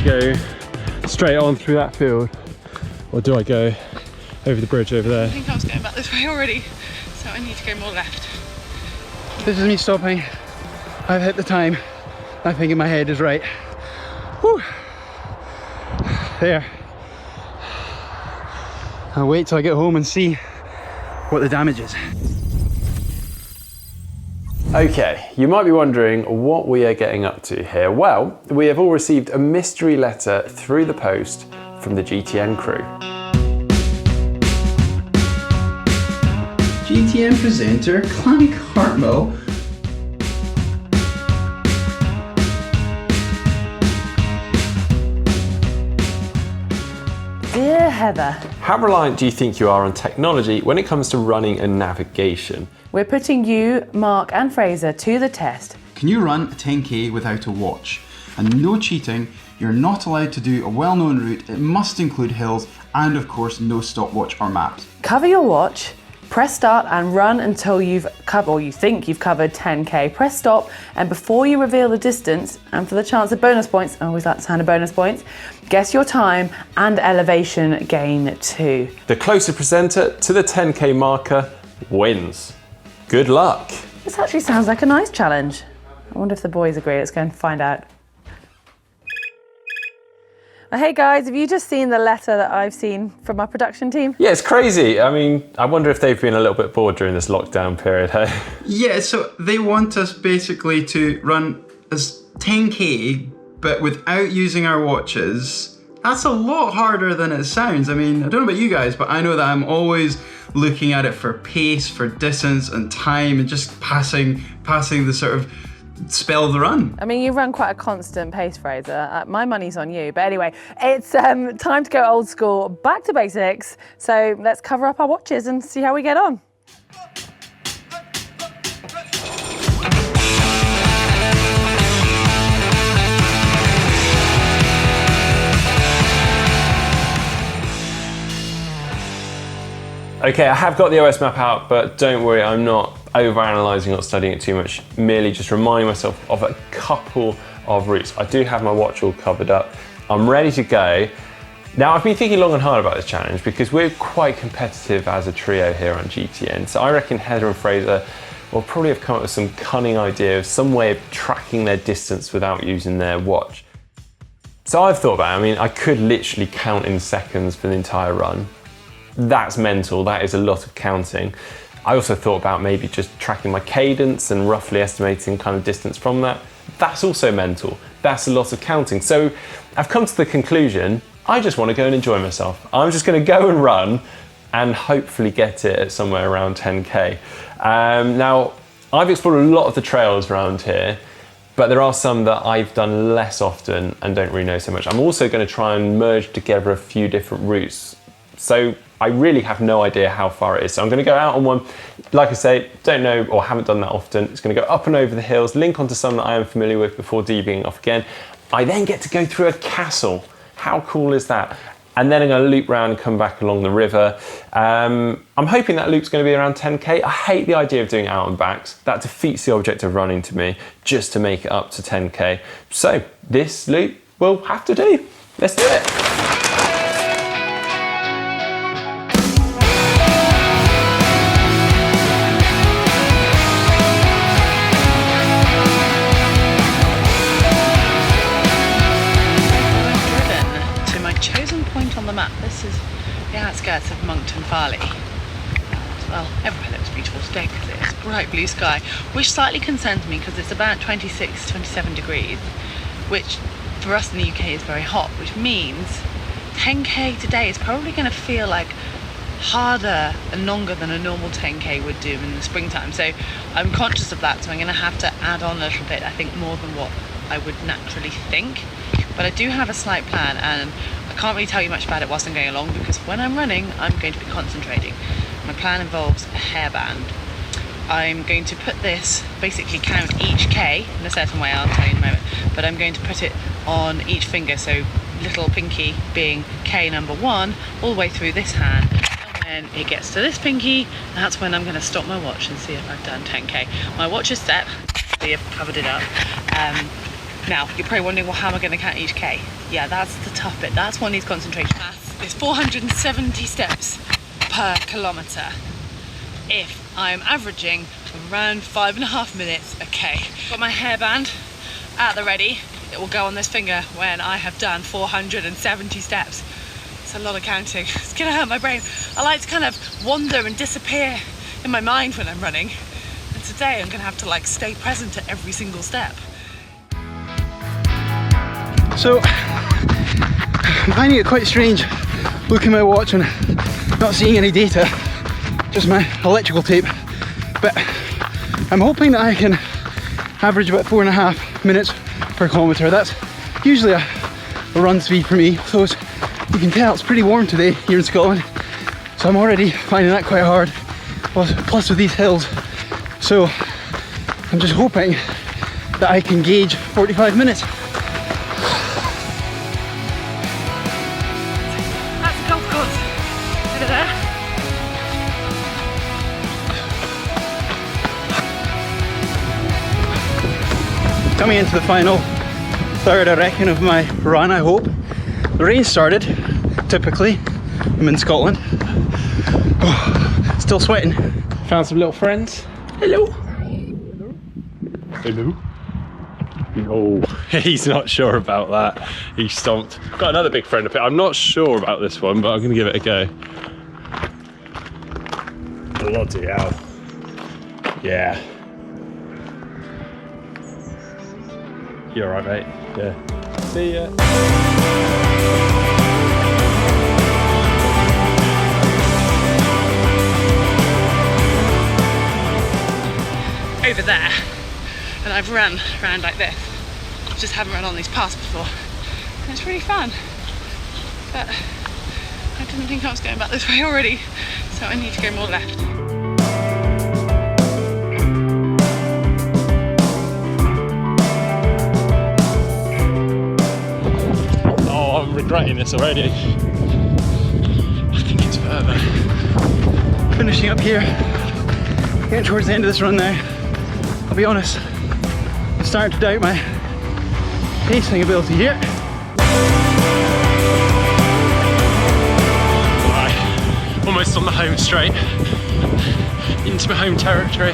go straight on through that field, or do I go over the bridge over there? I think I was going back this way already, so I need to go more left. This is me stopping. I've hit the time. I think in my head is right. Whew. There. I'll wait till I get home and see what the damage is. Okay, you might be wondering what we are getting up to here. Well, we have all received a mystery letter through the post from the GTN crew. GTN presenter Clank Hartwell. Dear Heather, How reliant do you think you are on technology when it comes to running and navigation? we're putting you, Mark and Fraser to the test. Can you run a 10k without a watch? And no cheating, you're not allowed to do a well-known route. It must include hills and of course no stopwatch or maps. Cover your watch, press start and run until you've covered, or you think you've covered 10k. Press stop, and before you reveal the distance, and for the chance of bonus points, I always like the sound of bonus points, guess your time and elevation gain too. The closer presenter to the 10k marker wins. Good luck. This actually sounds like a nice challenge. I wonder if the boys agree. Let's go and find out. Hey guys, have you just seen the letter that I've seen from our production team? Yeah, it's crazy. I mean, I wonder if they've been a little bit bored during this lockdown period, hey? Yeah, so they want us basically to run as 10k, but without using our watches. That's a lot harder than it sounds. I mean, I don't know about you guys, but I know that I'm always looking at it for pace, for distance and time, and just passing the sort of spell of the run. I mean, you run quite a constant pace, Fraser. My money's on you. But anyway, it's time to go old school, back to basics. So let's cover up our watches and see how we get on. Okay, I have got the OS map out, but don't worry, I'm not over-analysing or studying it too much, merely just reminding myself of a couple of routes. I do have my watch all covered up. I'm ready to go. Now, I've been thinking long and hard about this challenge because we're quite competitive as a trio here on GTN, so I reckon Heather and Fraser will probably have come up with some cunning idea of some way of tracking their distance without using their watch. So I've thought about it. I mean, I could literally count in seconds for the entire run. That's mental, that is a lot of counting. I also thought about maybe just tracking my cadence and roughly estimating kind of distance from that. That's also mental, that's a lot of counting. So I've come to the conclusion, I just want to go and enjoy myself. I'm just going to go and run and hopefully get it at somewhere around 10k. Now, I've explored a lot of the trails around here, but there are some that I've done less often and don't really know so much. I'm also going to try and merge together a few different routes. So I really have no idea how far it is. So I'm gonna go out on one, like I say, don't know or haven't done that often. It's gonna go up and over the hills, link onto some that I am familiar with before deviating off again. I then get to go through a castle. How cool is that? And then I'm gonna loop round and come back along the river. I'm hoping that loop's gonna be around 10k. I hate the idea of doing out and backs. That defeats the object of running to me, just to make it up to 10k. So this loop will have to do. Let's do it. This is the outskirts of Moncton Farley. Well, everywhere looks beautiful today because it's bright blue sky, which slightly concerns me because it's about 26, 27 degrees, which for us in the UK is very hot, which means 10k today is probably going to feel like harder and longer than a normal 10k would do in the springtime. So I'm conscious of that, so I'm going to have to add on a little bit, I think more than what I would naturally think. But I do have a slight plan, and I can't really tell you much about it whilst I'm going along because when I'm running, I'm going to be concentrating. My plan involves a hairband. I'm going to put this, basically count each K in a certain way, I'll tell you in a moment, but I'm going to put it on each finger, so little pinky being K number 1, all the way through this hand. And when it gets to this pinky, that's when I'm going to stop my watch and see if I've done 10k. My watch is set, so I've covered it up. Now, you're probably wondering, well, how am I going to count each K? Yeah, that's the tough bit. That's what needs concentration. It's 470 steps per kilometre. If I'm averaging around 5.5 minutes a K. Got my hairband at the ready. It will go on this finger when I have done 470 steps. It's a lot of counting. It's gonna hurt my brain. I like to kind of wander and disappear in my mind when I'm running. And today I'm gonna have to like stay present at every single step. So, I'm finding it quite strange looking at my watch and not seeing any data, just my electrical tape. But I'm hoping that I can average about 4.5 minutes per kilometre. That's usually a run speed for me. So you can tell it's pretty warm today here in Scotland. So I'm already finding that quite hard, plus with these hills. So I'm just hoping that I can gauge 45 minutes. That's the golf course over there. Coming into the final third, I reckon, of my run, I hope. The rain started, typically. I'm in Scotland. Oh, still sweating. Found some little friends. Hello. Hello. No, he's not sure about that. He stomped. Got another big friend up here. I'm not sure about this one, but I'm going to give it a go. Bloody hell. Yeah. You alright, mate? Yeah. See ya. Over there, and I've run around like this. Just haven't run on these paths before. And it's really fun. But I didn't think I was going back this way already, so I need to go more left. I'm regretting this already. I think it's further. Finishing up here. Getting towards the end of this run now. I'll be honest, I'm starting to doubt my pacing ability here. Right, almost on the home straight. Into my home territory.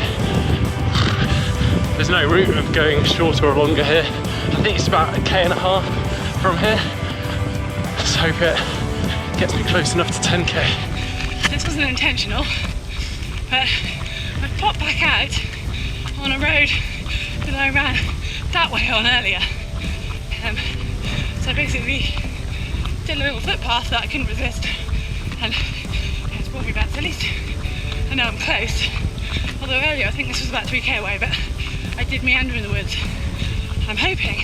There's no route of going shorter or longer here. I think it's about 1.5 K from here. Let's hope it gets me close enough to 10K. This wasn't intentional, but I popped back out on a road that I ran that way on earlier. So basically did a little footpath that I couldn't resist, and it's brought me back to at least, I know I'm close. Although earlier I think this was about 3K away, but I did meander in the woods. I'm hoping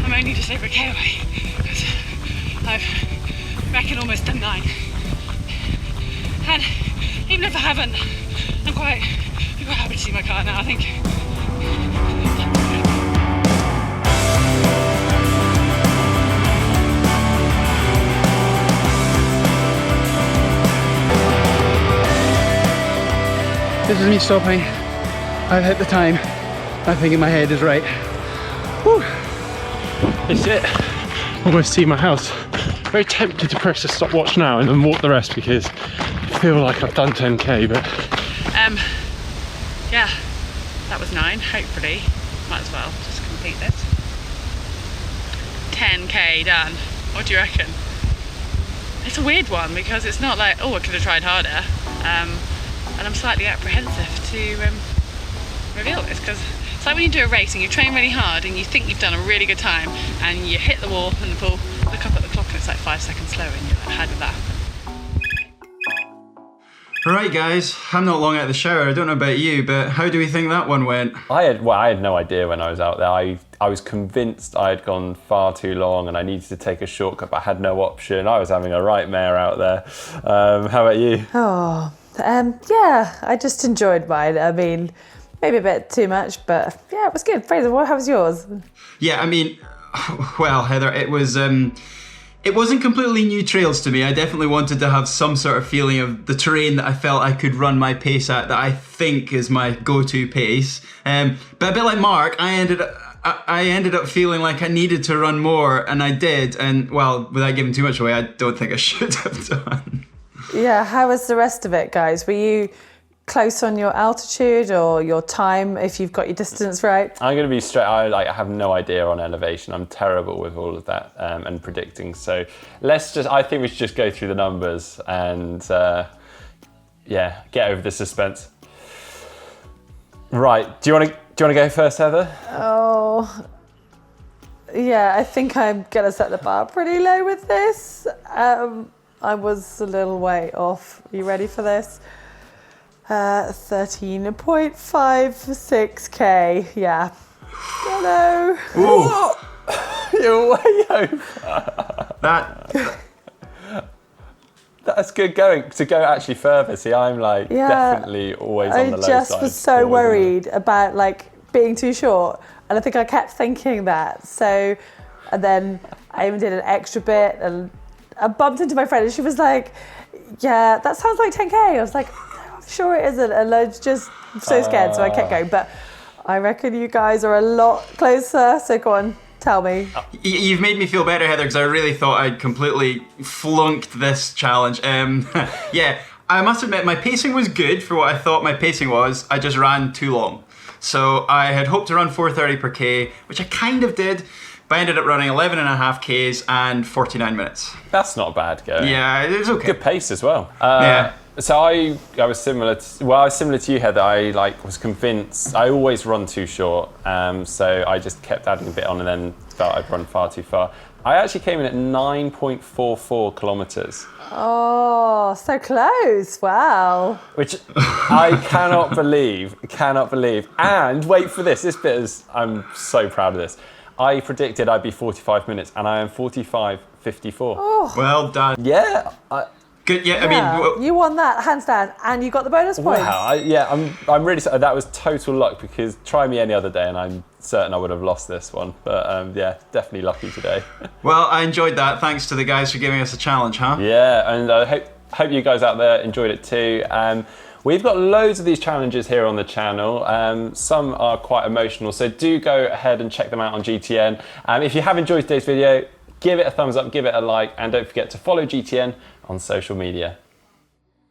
I'm only just over 1K away, because I've reckon almost done 9. And even if I haven't, I'm quite happy to see my car now, I think. This is me stopping. I've hit the time. I think in my head is right. Whew. It's it. Almost see my house. Very tempted to press the stopwatch now and then walk the rest because I feel like I've done 10K, but... yeah, that was 9, hopefully. Might as well just complete this. 10K done. What do you reckon? It's a weird one because it's not like, oh, I could have tried harder. And I'm slightly apprehensive to reveal this, because it's like when you do a race and you train really hard and you think you've done a really good time and you hit the wall in the pool, look up at the clock and it's like 5 seconds slower and you're like, how did that happen? Right guys, I'm not long out of the shower. I don't know about you, but how do we think that one went? I had no idea when I was out there. I was convinced I had gone far too long and I needed to take a shortcut, but I had no option. I was having a right mare out there. How about you? Oh, yeah, I just enjoyed mine. I mean, maybe a bit too much, but yeah, it was good. Fraser, how was yours? Yeah, I mean, well, Heather, it was... It wasn't completely new trails to me. I definitely wanted to have some sort of feeling of the terrain that I felt I could run my pace at, that I think is my go-to pace. But a bit like Mark, I ended I ended up feeling like I needed to run more, and I did. And well, without giving too much away, I don't think I should have done. Yeah, how was the rest of it, guys? Were you close on your altitude or your time, if you've got your distance right? I'm going to be straight. I have no idea on elevation. I'm terrible with all of that and predicting. So I think we should just go through the numbers and yeah, get over the suspense. Right. Do you want to go first, Heather? Oh, yeah. I think I'm gonna set the bar pretty low with this. I was a little way off. Are you ready for this? 13.56k. Yeah. Hello. You're way over. That's good going to go actually further. See, I'm like definitely always on the low side. I just was so worried about like being too short, and I think I kept thinking that. So, and then I even did an extra bit, and I bumped into my friend, and she was like, "Yeah, that sounds like 10k." I was like, "I'm sure it isn't," and I was just so scared, so I kept going. But I reckon you guys are a lot closer. So go on. Tell me. You've made me feel better, Heather, because I really thought I'd completely flunked this challenge. Yeah, I must admit my pacing was good for what I thought my pacing was. I just ran too long. So I had hoped to run 4:30 per K, which I kind of did, but I ended up running 11.5 Ks and 49 minutes. That's not bad going. Yeah, it was okay. Good pace as well. Yeah. So I was similar to you, Heather. I was convinced I always run too short, so I just kept adding a bit on and then felt I'd run far too far. I actually came in at 9.44 kilometers. Oh, so close! Wow. Which I cannot believe. And wait for this. This bit is. I'm so proud of this. I predicted I'd be 45 minutes, and I am 45:54. Oh. Well done. Yeah. Good. Yeah, I mean, you won that hands down, and you got the bonus points. Wow, I'm really sorry. That was total luck, because try me any other day and I'm certain I would have lost this one. But yeah, definitely lucky today. Well, I enjoyed that. Thanks to the guys for giving us a challenge, huh? Yeah, and I hope you guys out there enjoyed it too. We've got loads of these challenges here on the channel. Some are quite emotional, so do go ahead and check them out on GTN. If you have enjoyed today's video, give it a thumbs up, give it a like, and don't forget to follow GTN on social media.